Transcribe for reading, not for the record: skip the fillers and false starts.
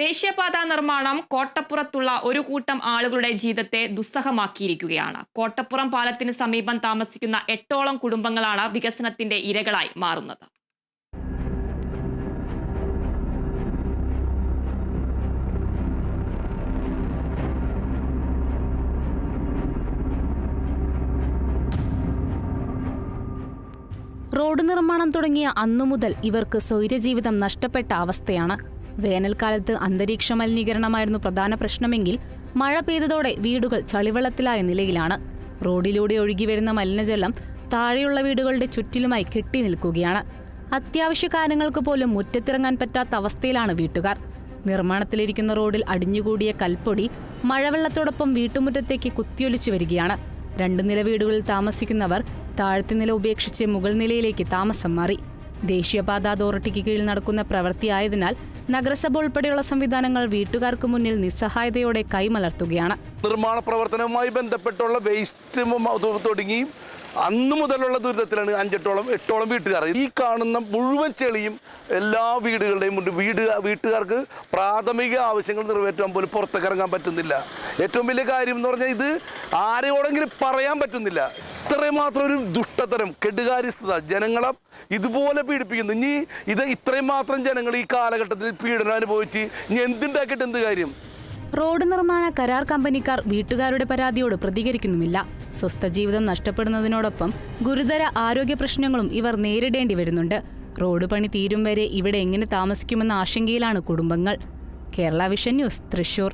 ദേശീയപാത നിർമ്മാണം കോട്ടപ്പുറത്തുള്ള ഒരു കൂട്ടം ആളുകളുടെ ജീവിതത്തെ ദുസ്സഹമാക്കിയിരിക്കുകയാണ്. കോട്ടപ്പുറം പാലത്തിന് സമീപം താമസിക്കുന്ന 8ഓളം കുടുംബങ്ങളാണ് വികസനത്തിന്റെ ഇരകളായി മാറുന്നത്. റോഡ് നിർമ്മാണം തുടങ്ങിയ അന്നു മുതൽ ഇവർക്ക് സ്വൈരജീവിതം നഷ്ടപ്പെട്ട അവസ്ഥയാണ്. വേനൽക്കാലത്ത് അന്തരീക്ഷ മലിനീകരണമായിരുന്നു പ്രധാന പ്രശ്നമെങ്കിൽ മഴ പെയ്തതോടെ വീടുകൾ ചളിവെള്ളത്തിലായ നിലയിലാണ്. റോഡിലൂടെ ഒഴുകിവരുന്ന മലിനജലം താഴെയുള്ള വീടുകളുടെ ചുറ്റിലുമായി കെട്ടി നിൽക്കുകയാണ്. അത്യാവശ്യ കാര്യങ്ങൾക്ക് പോലും മുറ്റത്തിറങ്ങാൻ പറ്റാത്ത അവസ്ഥയിലാണ് വീട്ടുകാർ. നിർമ്മാണത്തിലിരിക്കുന്ന റോഡിൽ അടിഞ്ഞുകൂടിയ കൽപ്പൊടി മഴവെള്ളത്തോടൊപ്പം വീട്ടുമുറ്റത്തേക്ക് കുത്തിയൊലിച്ചു വരികയാണ്. 2 നില വീടുകളിൽ താമസിക്കുന്നവർ താഴത്തെ നില ഉപേക്ഷിച്ച് മുകൾ നിലയിലേക്ക് താമസം മാറി. ദേശീയപാത അതോറിറ്റിക്ക് കീഴിൽ നടക്കുന്ന പ്രവൃത്തിയായതിനാൽ നഗരസഭ ഉൾപ്പെടെയുള്ള സംവിധാനങ്ങൾ വീട്ടുകാർക്ക് മുന്നിൽ നിസ്സഹായതയോടെ കൈമലർത്തുകയാണ്. നിർമ്മാണ പ്രവർത്തനവുമായി ബന്ധപ്പെട്ടുള്ള വേസ്റ്റ് തുടങ്ങി അന്നു മുതലുള്ള ദുരിതത്തിലാണ് 8ഓളം വീട്ടുകാർ. ഈ കാണുന്ന മുഴുവൻ ചെളിയും എല്ലാ വീടുകളുടെയും ഉണ്ട്. വീട്ടുകാർക്ക് പ്രാഥമിക ആവശ്യങ്ങൾ നിറവേറ്റാൻ പോലും പുറത്തേക്ക് ഇറങ്ങാൻ പറ്റുന്നില്ല. ഏറ്റവും വലിയ കാര്യം എന്ന് പറഞ്ഞാൽ ഇത് ആരെയോടെങ്കിലും പറയാൻ പറ്റുന്നില്ല. ഇത്രയും മാത്രം ഒരു ദുഷ്ടതരം കെടുകാര്യസ്ഥത ജനങ്ങളെ ഇതുപോലെ പീഡിപ്പിക്കുന്നു. ഇനി ഇത്രയും മാത്രം ജനങ്ങൾ ഈ കാലഘട്ടത്തിൽ പീഡനം അനുഭവിച്ച് ഇനി എന്തുണ്ടാക്കിയിട്ട് എന്ത് കാര്യം? റോഡ് നിർമ്മാണ കരാർ കമ്പനിക്കാർ വീട്ടുകാരുടെ പരാതിയോട് പ്രതികരിക്കുന്നുമില്ല. സ്വസ്ഥ ജീവിതം നഷ്ടപ്പെടുന്നതിനോടൊപ്പം ഗുരുതര ആരോഗ്യ പ്രശ്നങ്ങളും ഇവർ നേരിടേണ്ടി വരുന്നുണ്ട്. റോഡ് പണി തീരും വരെ ഇവിടെ എങ്ങനെ താമസിക്കുമെന്ന ആശങ്കയിലാണ് കുടുംബങ്ങൾ. Kerala vision news, Thrissur.